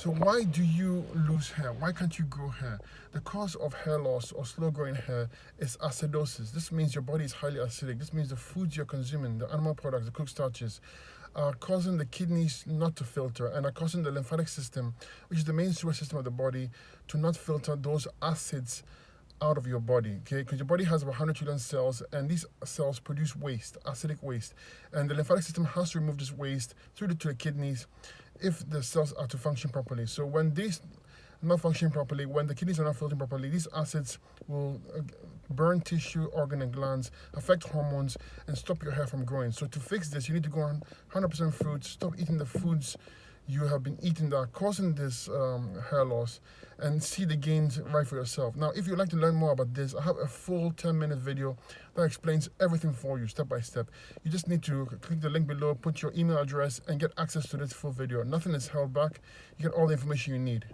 So why do you lose hair? Why can't you grow hair? The cause of hair loss or slow growing hair is acidosis. This means your body is highly acidic. This means the foods you're consuming, the animal products, the cooked starches, are causing the kidneys not to filter and are causing the lymphatic system, which is the main sewer system of the body, to not filter those acids out of your body, okay? Because your body has about 100 trillion cells, and these cells produce waste, acidic waste, and the lymphatic system has to remove this waste through to the kidneys if the cells are to function properly. So when these not functioning properly, when the kidneys are not filtering properly, these acids will burn tissue, organ, and glands, affect hormones, and stop your hair from growing. So to fix this, you need to go on 100% fruits, stop eating the foods you have been eating that are causing this hair loss, and see the gains right for yourself. Now, if you'd like to learn more about this, I have a full 10-minute video that explains everything for you step by step. You just need to click the link below, put your email address, and get access to this full video. Nothing is held back. You get all the information you need.